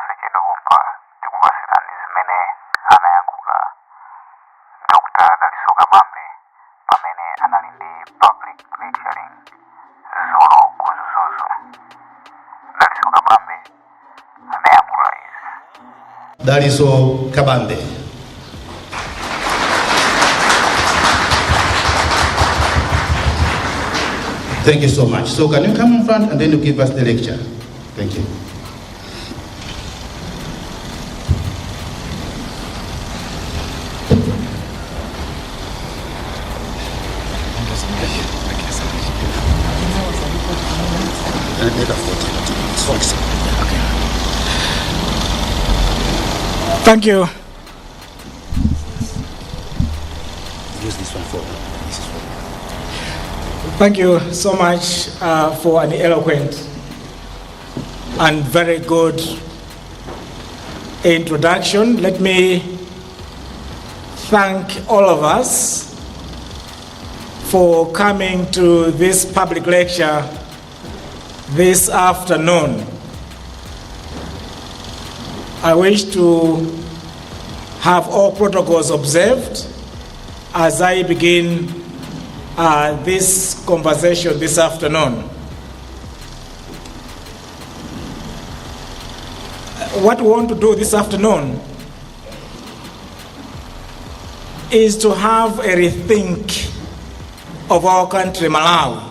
Sekendo kumpa tikupasirani zimene anayankhula Dr. Kabambe pamene anali ndi public lecturing Dzulo ku Mzuzu. Kabambe anayankhula izi. Kabambe. Thank you so much. So can you come in front and then you give us the lecture? Thank you. Thank you. Use this one for. Thank you so much for an eloquent and very good introduction. Let me thank all of us for coming to this public lecture this afternoon. I wish to have all protocols observed as I begin this conversation this afternoon. What we want to do this afternoon is to have a rethink of our country, Malawi.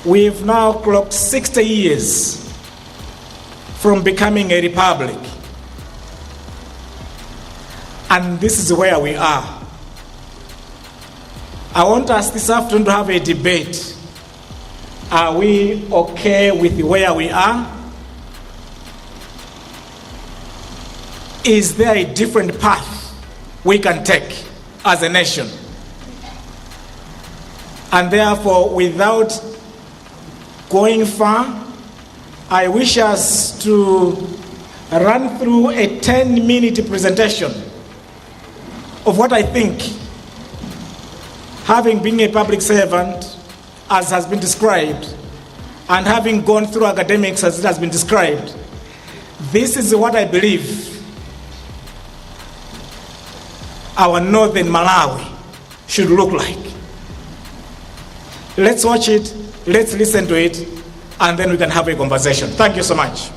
We've now clocked 60 years from becoming a republic. And this is where we are. I want us this afternoon to have a debate. Are we okay with where we are? Is there a different path we can take as a nation? And therefore, without going far, I wish us to run through a 10-minute presentation of what I think, having been a public servant, as has been described, and having gone through academics as it has been described, this is what I believe our northern Malawi should look like. Let's watch it, let's listen to it, and then we can have a conversation. Thank you so much.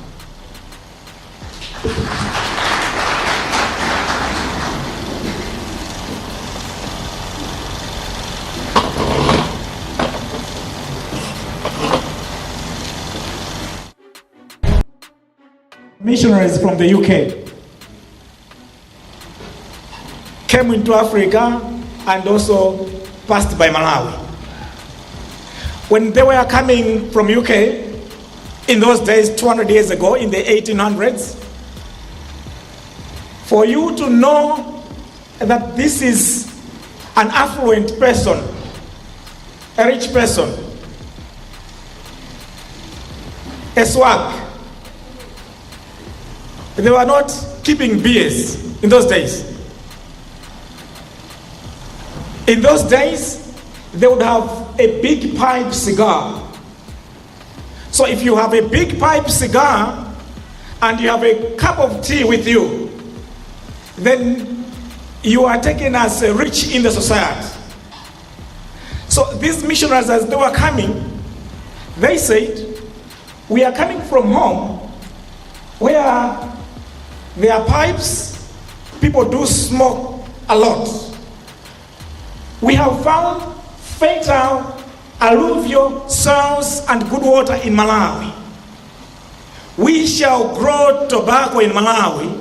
Missionaries from the UK came into Africa and also passed by Malawi. When they were coming from UK, in those days, 200 years ago, in the 1800s, for you to know that this is an affluent person, a rich person, a swag, they were not keeping beers in those days. In those days, they would have a big pipe cigar. So if you have a big pipe cigar and you have a cup of tea with you, then you are taken as rich in the society. So these missionaries, as they were coming, they said, we are coming from home where there are pipes, people do smoke a lot. We have found fertile alluvial soils and good water in Malawi. We shall grow tobacco in Malawi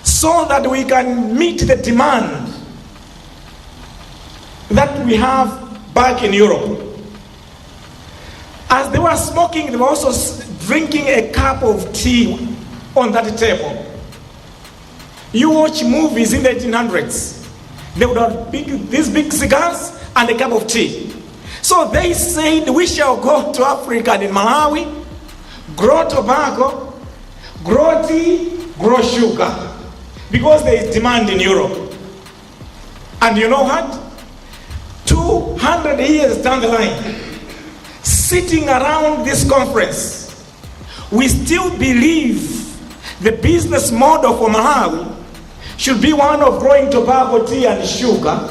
so that we can meet the demand that we have back in Europe. As they were smoking, they were also drinking a cup of tea on that table. You watch movies in the 1800s. They would have these big cigars and a cup of tea. So they said, we shall go to Africa and in Malawi, grow tobacco, grow tea, grow sugar, because there is demand in Europe. And you know what? 200 years down the line, sitting around this conference, we still believe the business model for Malawi should be one of growing tobacco, tea, and sugar,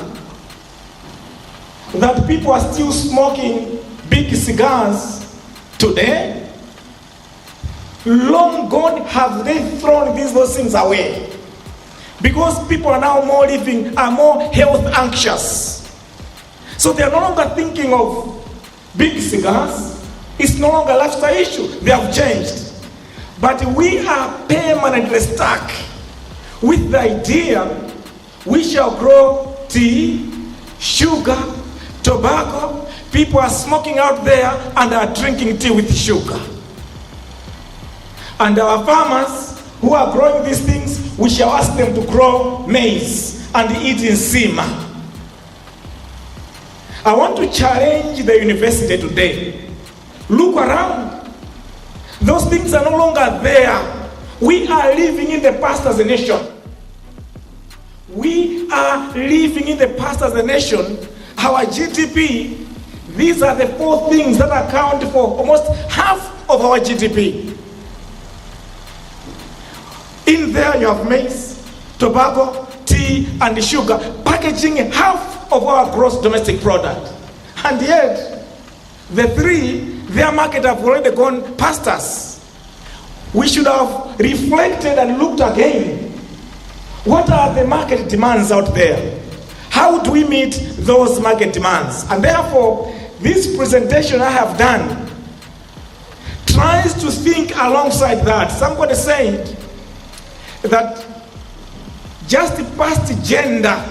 that people are still smoking big cigars today. Long gone have they thrown those things away, because people are now more health anxious. So they are no longer thinking of big cigars. It's no longer a lifestyle issue. They have changed. But we are permanently stuck with the idea we shall grow tea, sugar, tobacco. People are smoking out there and are drinking tea with sugar. And our farmers who are growing these things, we shall ask them to grow maize and eat nsima. I want to challenge the university today. Look around. Those things are no longer there. We are living in the past as a nation. We are living in the past as a nation. Our GDP, these are the 4 things that account for almost half of our GDP. In there you have maize, tobacco, tea, and sugar, packaging half of our gross domestic product. And yet, the 3, their market have already gone past us. We should have reflected and looked again. What are the market demands out there? How do we meet those market demands? And therefore, this presentation I have done tries to think alongside that. Somebody said that just past gender,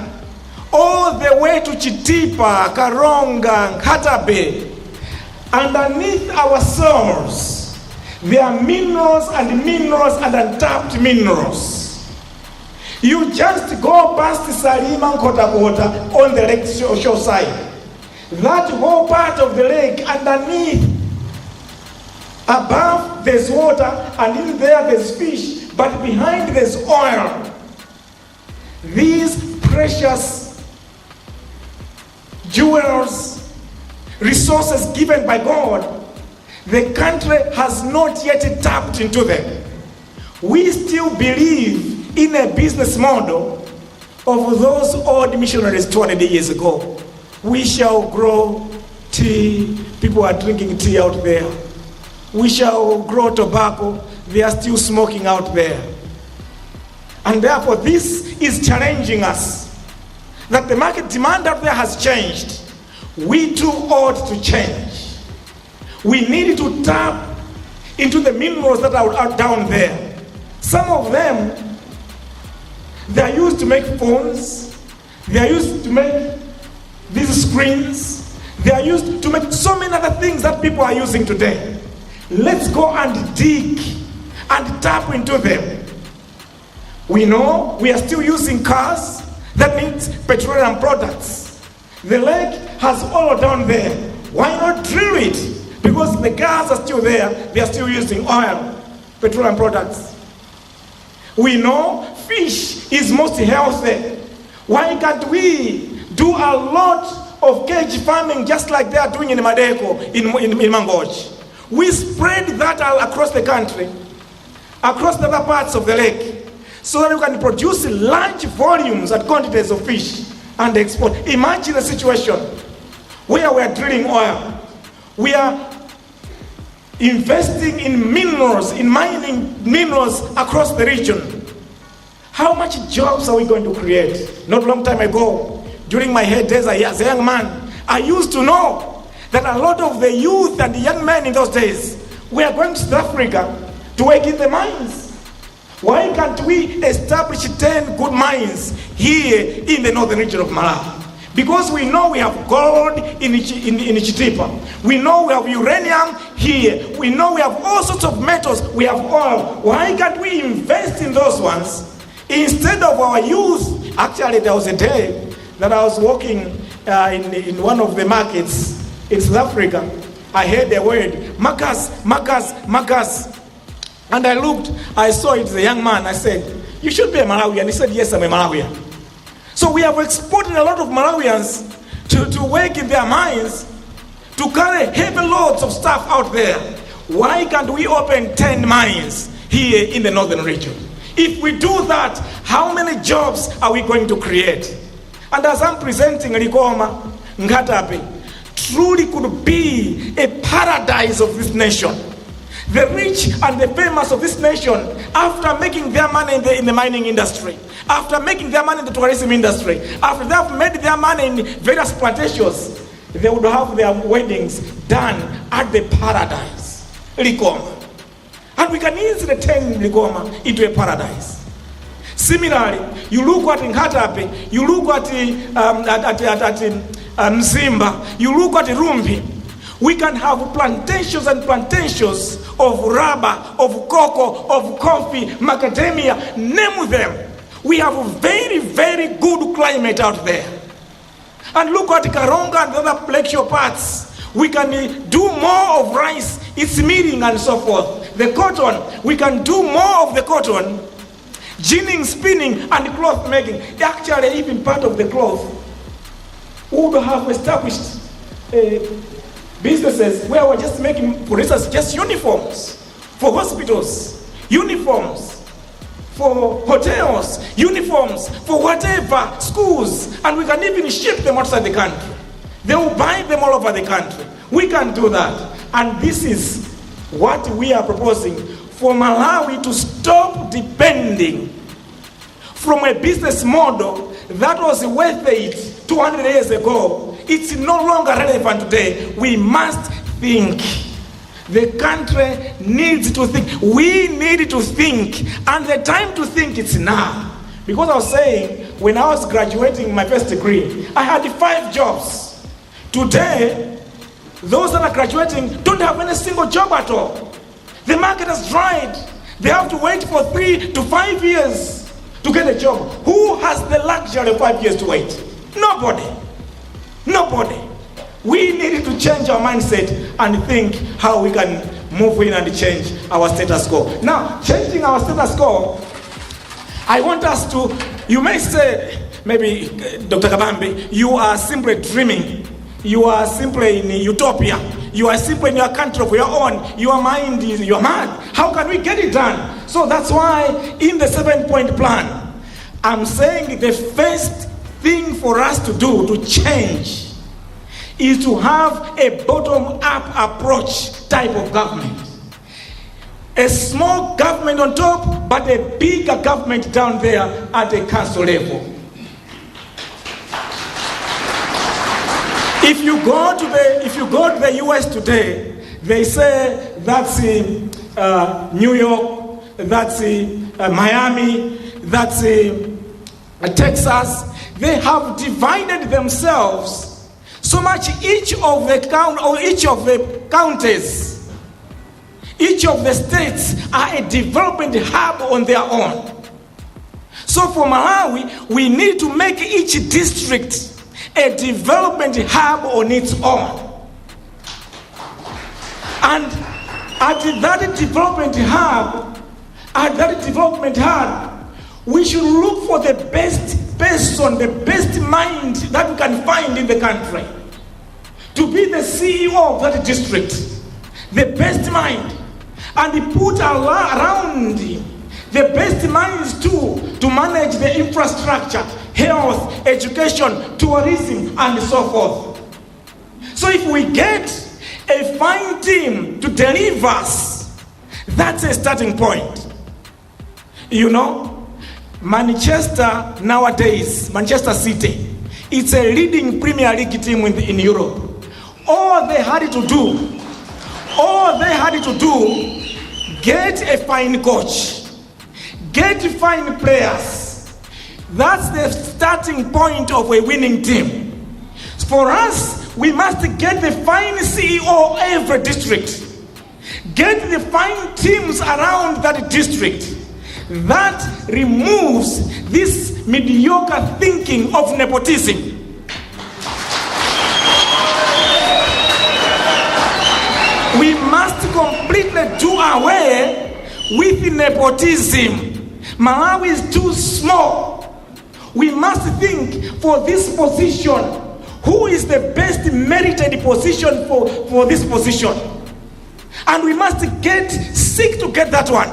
all the way to Chitipa, Karonga, Katabe, underneath our soils, there are minerals and untapped minerals. You just go past Salima Kota on the lake shore side. That whole part of the lake underneath, above there's water, and in there there's fish, but behind there's oil. These precious jewels, resources given by God, the country has not yet tapped into them. We still believe in a business model of those old missionaries 200 years ago. We shall grow tea. People are drinking tea out there. We shall grow tobacco. They are still smoking out there. And therefore, this is challenging us, that the market demand out there has changed. We too ought to change. We need to tap into the minerals that are down there. Some of them, they are used to make phones. They are used to make these screens. They are used to make so many other things that people are using today. Let's go and dig and tap into them. We know we are still using cars. That means petroleum products. The lake has oil down there. Why not drill it? Because the cars are still there. They are still using oil, petroleum products. We know fish is most healthy. Why can't we do a lot of cage farming just like they are doing in Madeko, in Mangochi? We spread that all across the country, across the other parts of the lake, so that we can produce large volumes and quantities of fish and export. Imagine a situation where we are drilling oil. We are investing in minerals, in mining minerals across the region. How much jobs are we going to create? Not a long time ago, during my heydays as a young man, I used to know that a lot of the youth and the young men in those days were going to South Africa to work in the mines. Why can't we establish 10 good mines here in the northern region of Malawi? Because we know we have gold in Chitipa. We know we have uranium here. We know we have all sorts of metals. We have oil. Why can't we invest in those ones instead of our youth? Actually, there was a day that I was walking in one of the markets in South Africa. I heard the word, Marcus. And I looked, I saw it, a young man. I said, you should be a Malawian. He said, yes, I'm a Malawian. So we have exported a lot of Malawians to work in their mines, to carry heavy loads of stuff out there. Why can't we open 10 mines here in the northern region? If we do that, how many jobs are we going to create? And as I'm presenting Likoma, Ngatape truly could be a paradise of this nation. The rich and the famous of this nation, after making their money in the mining industry, after making their money in the tourism industry, after they have made their money in various plantations, they would have their weddings done at the paradise, Likoma. And we can easily turn Likoma into a paradise. Similarly, you look at Ngatape, you look at Mzimba, you look at Rumbi. We can have plantations and plantations of rubber, of cocoa, of coffee, macadamia, name them. We have a very, very good climate out there. And look at Karonga and the other Plexio parts. We can do more of rice, its milling and so forth. The cotton, we can do more of the cotton, ginning, spinning, and cloth making. Actually, even part of the cloth would have established businesses where we're just making, for instance, just uniforms for hospitals, uniforms for hotels, uniforms for whatever, schools, and we can even ship them outside the country. They will buy them all over the country. We can do that. And this is what we are proposing for Malawi to stop depending from a business model that was worth it 200 years ago. It's no longer relevant today. We must think. The country needs to think. We need to think. And the time to think is now. Because I was saying, when I was graduating my first degree, I had 5 jobs. Today, those that are graduating don't have any single job at all. The market has dried. They have to wait for 3 to 5 years to get a job. Who has the luxury of 5 years to wait? Nobody. Nobody. We need to change our mindset and think how we can move in and change our status quo. Now, changing our status quo, I want us to, you may say, maybe Dr. Kabambe, you are simply dreaming. You are simply in utopia. You are simply in your country of your own. Your mind is, you're mad. How can we get it done? So that's why in the 7-point plan, I'm saying the first thing for us to do to change is to have a bottom-up approach type of government. A small government on top, but a bigger government down there at the council level. If you go to the US today, they say that's in New York, that's in Miami, that's in Texas. They have divided themselves so much. Each of the counties, each of the states are a development hub on their own. So for Malawi, we need to make each district a development hub on its own. And at that development hub, we should look for the best person, the best mind that we can find in the country to be the CEO of that district, the best mind, and put around the best minds too to manage the infrastructure, health, education, tourism, and so forth. So if we get a fine team to deliver us, that's a starting point. You know, Manchester nowadays, Manchester City, it's a leading Premier League team in Europe. All they had to do, get a fine coach, get fine players. That's the starting point of a winning team. For us, we must get the fine CEO every district. Get the fine teams around that district. That removes this mediocre thinking of nepotism. We must completely do away with nepotism. Malawi is too small. We must think for this position, who is the best merited position for this position? And we must seek to get that one.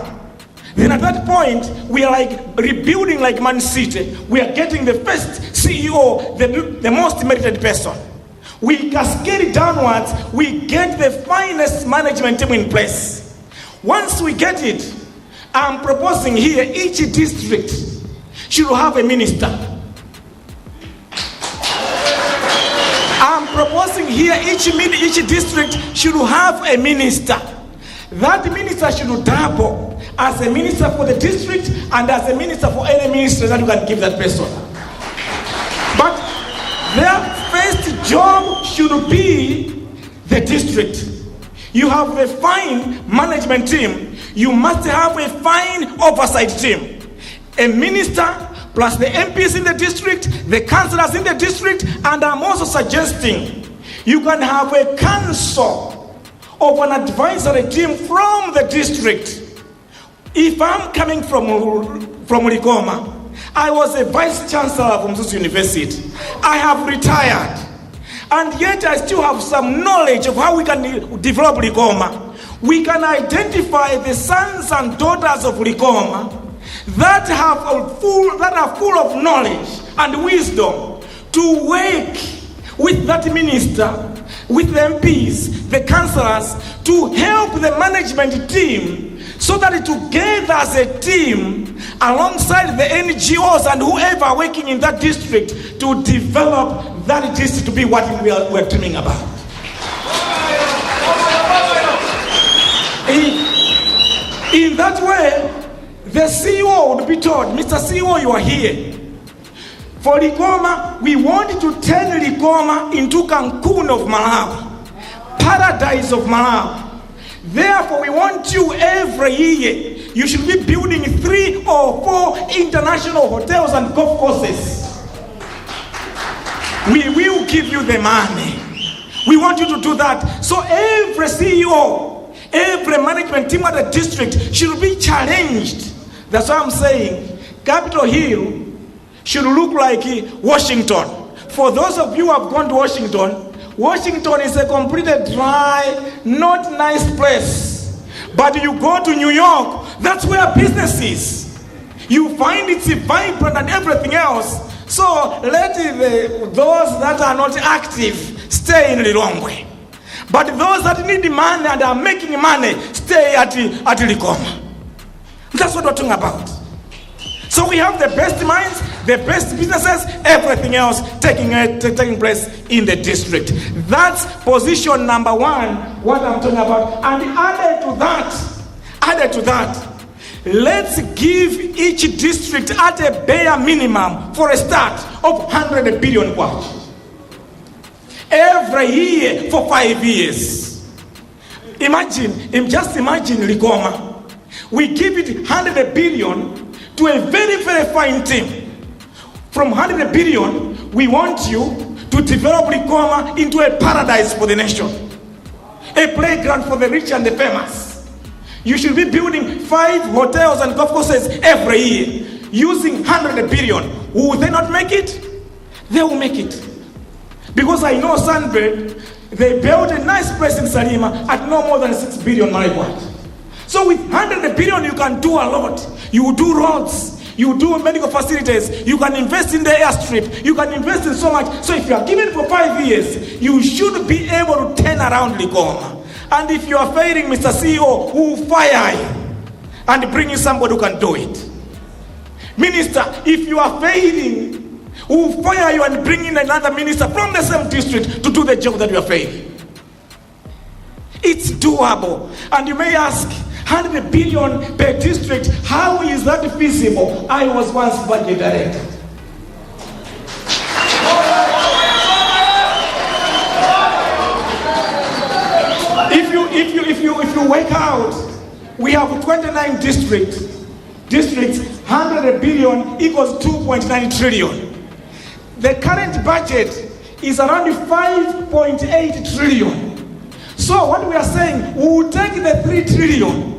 Then at that point, we are like rebuilding like Man City. We are getting the first CEO, the most merited person. We cascade downwards, we get the finest management team in place. Once we get it, I'm proposing here each district should have a minister. I'm proposing here each district should have a minister. That minister should double as a minister for the district and as a minister for any ministry that you can give that person. But their first job should be the district. You have a fine management team. You must have a fine oversight team. A minister plus the MPs in the district, the councillors in the district, and I'm also suggesting you can have a council of an advisory team from the district. If I'm coming from Likoma, I was a vice chancellor from Mzuzu University. I have retired. And yet I still have some knowledge of how we can develop Likoma. We can identify the sons and daughters of Likoma that are full of knowledge and wisdom to work with that minister, with the MPs, the councillors, to help the management team so that together as a team, alongside the NGOs and whoever working in that district, to develop that district to be what we're dreaming about. In that way, the CEO would be told, Mr. CEO, you are here. For Likoma, we want to turn Likoma into Cancun of Malawi, paradise of Malawi. Therefore, we want you every year. You should be building 3 or 4 international hotels and golf courses. We will give you the money. We want you to do that. So every CEO, every management team at the district should be challenged. That's why I'm saying Capitol Hill should look like Washington. For those of you who have gone to Washington, Washington is a completely dry, not nice place. But you go to New York, that's where business is. You find it's vibrant and everything else. So let those that are not active stay in Lilongwe. But those that need money and are making money, stay at Likoma. That's what we're talking about. So we have the best minds, the best businesses, everything else taking place in the district. That's position number 1, what I'm talking about. And added to that, let's give each district at a bare minimum for a start of 100 billion kwacha. Every year for 5 years. Just imagine Likoma. We give it 100 billion to a very, very fine team. From 100 billion, we want you to develop Likoma into a paradise for the nation. A playground for the rich and the famous. You should be building 5 hotels and golf courses every year using 100 billion. Will they not make it? They will make it. Because I know Sunbird, they built a nice place in Salima at no more than 6 billion Marikwat. So with 100 billion, you can do a lot. You do roads, you do medical facilities, you can invest in the airstrip, you can invest in so much. So if you are given for 5 years, you should be able to turn around Likoma. And if you are failing, Mr. CEO, who will fire you and bring you somebody who can do it. Minister, if you are failing, who will fire you and bring in another minister from the same district to do the job that you are failing. It's doable. And you may ask, 100 billion per district, how is that feasible? I was once budget director. If you work out, we have 29 districts, 100 billion equals 2.9 trillion. The current budget is around 5.8 trillion. So what we are saying, we will take the 3 trillion,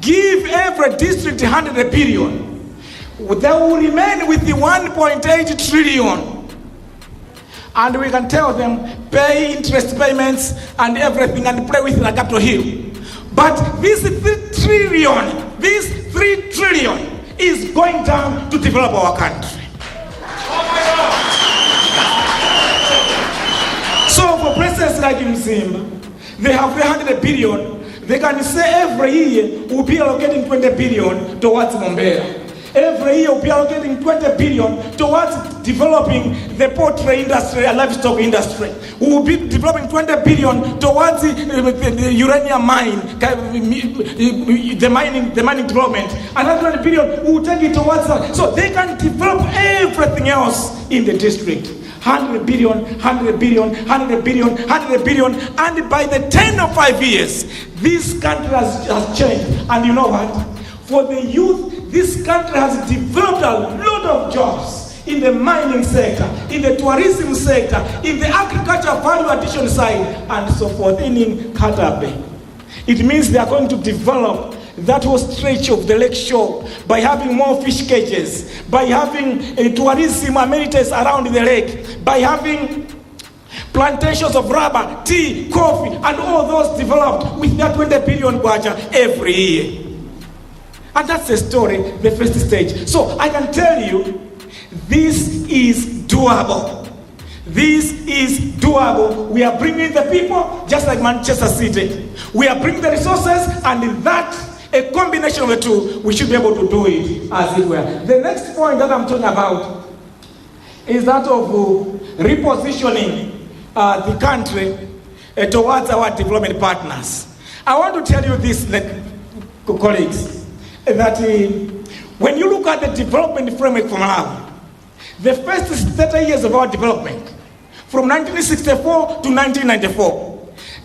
give every district 100 billion. They will remain with the 1.8 trillion. And we can tell them, pay interest payments and everything and play with the Capitol Hill. But this 3 trillion is going down to develop our country. So for presidents like Mzimba, they have 300 billion. They can say every year we'll be allocating 20 billion towards Mombera. Every year we'll be allocating 20 billion towards developing the poultry industry and livestock industry. We will be developing 20 billion towards the uranium mine, the mining development. Another 20 billion we will take it towards that. So they can develop everything else in the district. 100 billion, 100 billion, 100 billion, 100 billion, and by the 10 or 5 years, this country has changed. And you know what? For the youth, this country has developed a lot of jobs in the mining sector, in the tourism sector, in the agriculture value addition side, and so forth, in Kabambe. It means they are going to develop that whole stretch of the lake shore by having more fish cages, by having tourism amenities around the lake, by having plantations of rubber, tea, coffee, and all those developed with that 20 billion kwacha every year. And that's the story, the first stage. So I can tell you, this is doable. This is doable. We are bringing the people, just like Manchester City. We are bringing the resources, and in that, a combination of the two, we should be able to do it as it were. The next point that I'm talking about is that of repositioning the country towards our development partners. I want to tell you this, colleagues, that when you look at the development framework from now, the first 30 years of our development, from 1964 to 1994,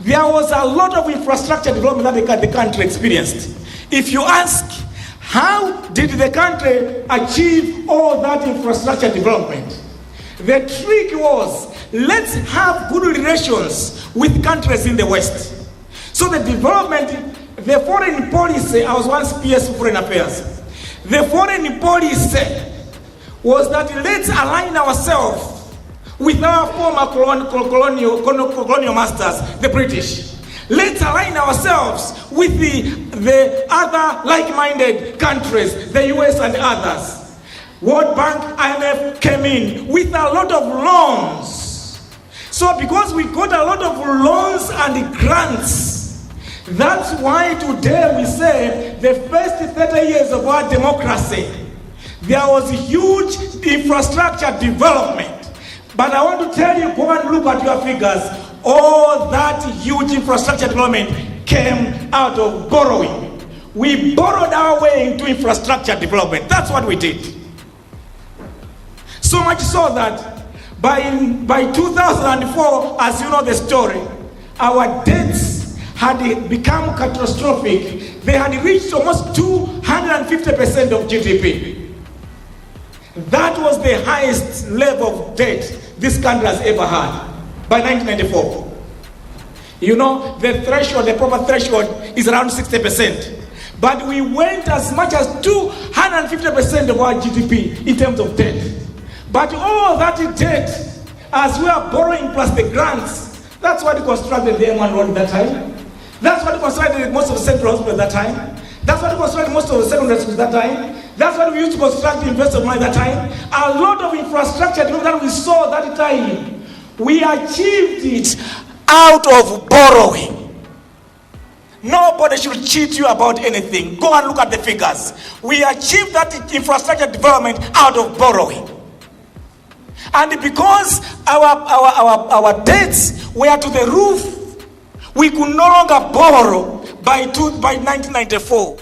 there was a lot of infrastructure development that the country experienced. If you ask, how did the country achieve all that infrastructure development? The trick was, let's have good relations with countries in the West. So the development, the foreign policy, I was once PS Foreign Affairs. The foreign policy was that let's align ourselves with our former colonial masters, the British. Let's align ourselves with the other like-minded countries, the US and others. World Bank, IMF came in with a lot of loans. So because we got a lot of loans and grants, that's why today we say the first 30 years of our democracy, there was huge infrastructure development. But I want to tell you, go and look at your figures. All that huge infrastructure development came out of borrowing. We borrowed our way into infrastructure development. That's what we did. So much so that by 2004, as you know the story, our debts had become catastrophic. They had reached almost 250% of GDP. That was the highest level of debt this country has ever had by 1994. You know, the threshold, the proper threshold is around 60%. But we went as much as 250% of our GDP in terms of debt. But all that debt, as we are borrowing plus the grants, that's what constructed the M1 road at that time. That's what constructed most of the central hospital at that time. That's what constructed most of the secondary schools at that time. That's what we used to construct the investment money at that time. A lot of infrastructure that we saw that time, we achieved it out of borrowing. Nobody should cheat you about anything. Go and look at the figures. We achieved that infrastructure development out of borrowing. And because our debts were to the roof, we could no longer borrow by 1994.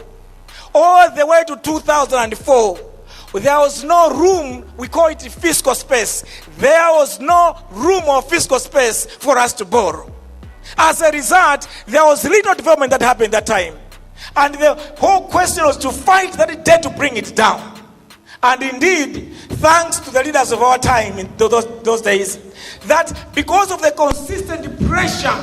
All the way to 2004, there was no room, we call it fiscal space. There was no room or fiscal space for us to borrow. As a result, there was little development that happened that time. And the whole question was to fight that debt to bring it down. And indeed, thanks to the leaders of our time in those days, that because of the consistent pressure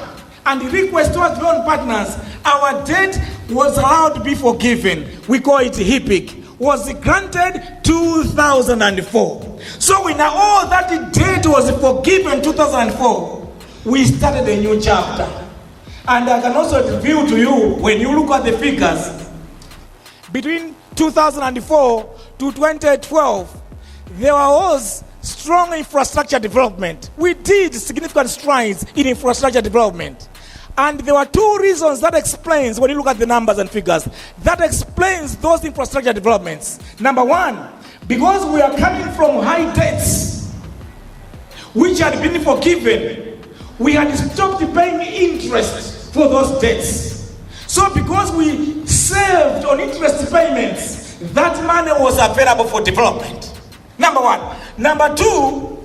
and request towards loan partners, our debt was allowed to be forgiven. We call it HIPIC. Was granted 2004. So when all that debt was forgiven 2004, we started a new chapter. And I can also reveal to you, when you look at the figures, between 2004 to 2012, there was strong infrastructure development. We did significant strides in infrastructure development. And there were two reasons that explains, when you look at the numbers and figures, that explains those infrastructure developments. Number one, because we are coming from high debts, which had been forgiven, we had stopped paying interest for those debts. So because we saved on interest payments, that money was available for development. Number one. Number two,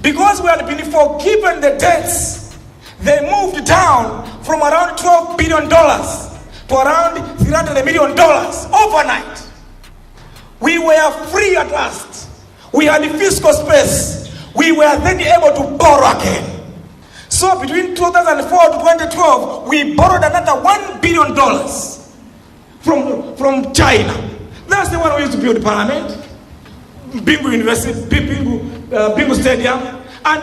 because we had been forgiven the debts, they moved down from around $12 billion to around $300 million overnight. We were free at last. We had the fiscal space. We were then able to borrow again. So between 2004 to 2012, we borrowed another $1 billion from China. That's the one we used to build parliament, Bingu University, Bingu Stadium, and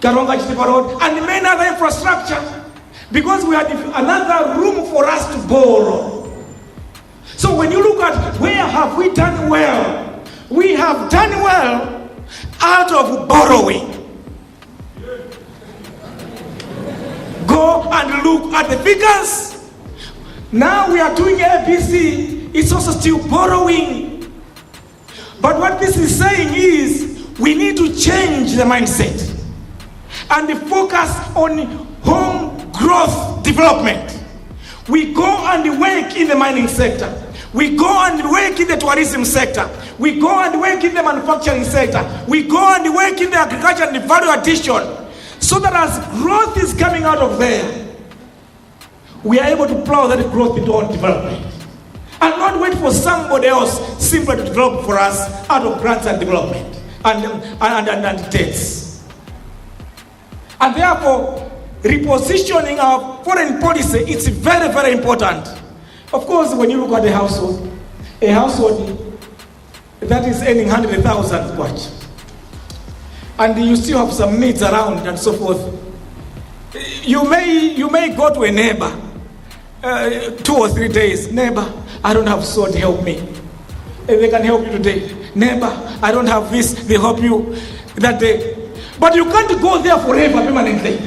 Karonga Chitipa Road, and many other infrastructure, because we had another room for us to borrow. So when you look at where have we done well, we have done well out of borrowing. Go and look at the figures. Now we are doing ABC, it's also still borrowing. But what this is saying is we need to change the mindset and focus on home growth development. We go and work in the mining sector. We go and work in the tourism sector. We go and work in the manufacturing sector. We go and work in the agriculture and the value addition. So that as growth is coming out of there, we are able to plow that growth into our development. And not wait for somebody else simply to develop for us out of grants and development and debts. And therefore, repositioning our foreign policy, it's very, very important. Of course, when you look at a household that is earning 100,000 watch, and you still have some needs around and so forth, you may go to a neighbor 2 or 3 days. Neighbor, I don't have sword, help me. They can help you today. Neighbor, I don't have this, they help you that day. But you can't go there forever, permanently.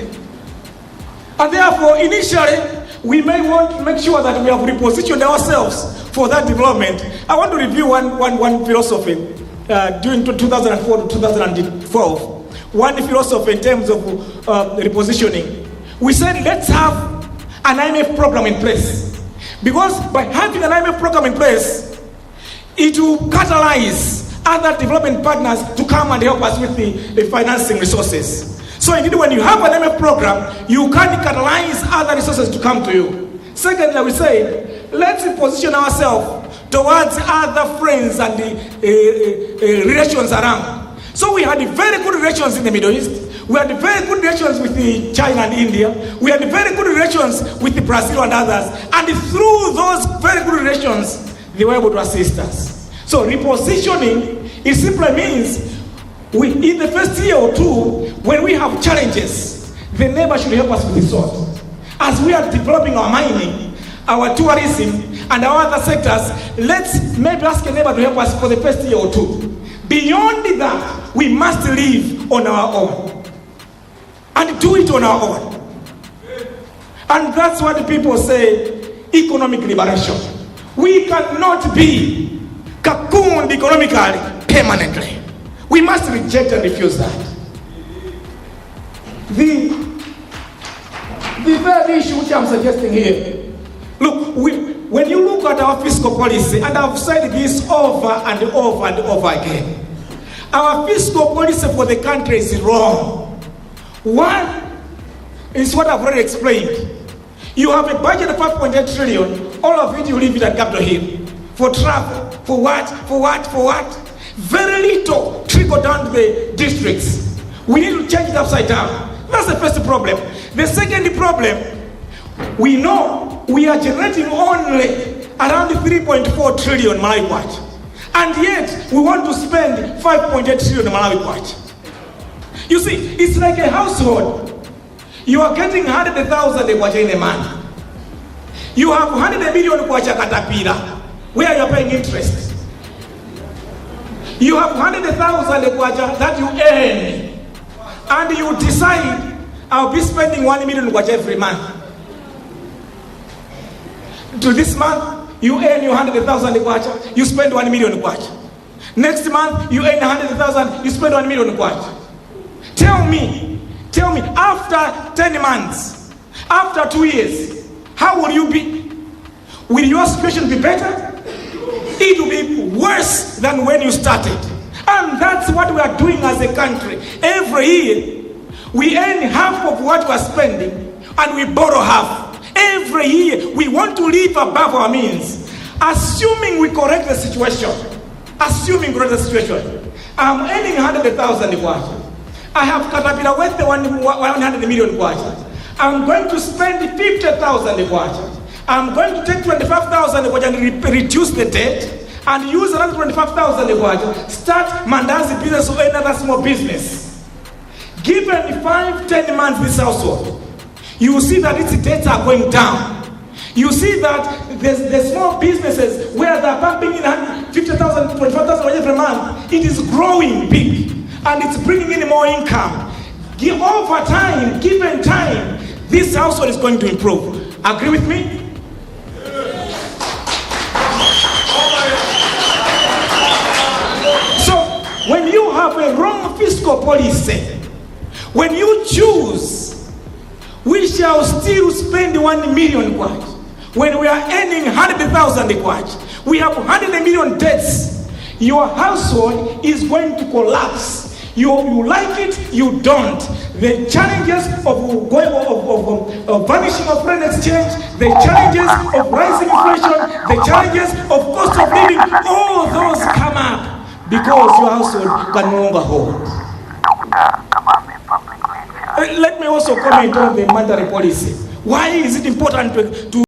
And therefore, initially, we may want to make sure that we have repositioned ourselves for that development. I want to review one philosophy during 2004 to 2012. One philosophy in terms of repositioning. We said, let's have an IMF program in place. Because by having an IMF program in place, it will catalyze other development partners to come and help us with the financing resources. So indeed, when you have an IMF program, you can catalyze other resources to come to you. Secondly, we say, let's position ourselves towards other friends and the relations around. So we had very good relations in the Middle East. We had very good relations with China and India. We had very good relations with Brazil and others. And through those very good relations, they were able to assist us. So repositioning, it simply means in the first year or two, when we have challenges, the neighbor should help us with resources. As we are developing our mining, our tourism, and our other sectors, let's maybe ask a neighbor to help us for the first year or two. Beyond that, we must live on our own. And do it on our own. And that's what the people say, economic liberation. We cannot be cocooned economically permanently. We must reject and refuse that. The third issue which I'm suggesting here, look, when you look at our fiscal policy, and I've said this over and over and over again, our fiscal policy for the country is wrong. One is what I've already explained. You have a budget of 5.8 trillion, all of it you leave it at Capitol Hill. For travel, for what? Very little trickle down to the districts. We need to change it upside down. That's the first problem. The second problem, we know we are generating only around 3.4 trillion Malawi kwacha. And yet, we want to spend 5.8 trillion Malawi kwacha. You see, it's like a household. You are getting 100,000 in a month. You have 100 million kwacha Caterpillar, where you are paying interest. You have 100,000 kwacha that you earn, and you decide, I'll be spending 1 million kwacha every month. To this month, you earn your 100,000 kwacha, you spend 1 million kwacha. Next month, you earn 100,000, you spend 1 million kwacha. Tell me, after 10 months, after 2 years, how will you be? Will your situation be better? It will be worse than when you started. And that's what we are doing as a country. Every year, we earn half of what we are spending, and we borrow half. Every year, we want to live above our means. Assuming we correct the situation, I'm earning 100,000 kwacha. I have Caterpillar worth 100 million kwacha. I'm going to spend 50,000 kwacha. I'm going to take 25,000 kwacha and reduce the debt, and use another 25,000 kwacha. Start mandazi business or another small business. Given 5-10 months this household, you will see that its debts are going down. You see that the small businesses where they're pumping in 50,000, 25,000 every month, it is growing big, and it's bringing in more income. Over time, given time, this household is going to improve. Agree with me? So, when you have a wrong fiscal policy, when you choose, we shall still spend 1 million kwacha. When we are earning 100,000 kwacha, we have 100 million debts. Your household is going to collapse. You like it, you don't. The challenges of vanishing of foreign exchange, the challenges of rising inflation, the challenges of cost of living, all those come up because your household can no longer hold. Let me also comment on the monetary policy. Why is it important to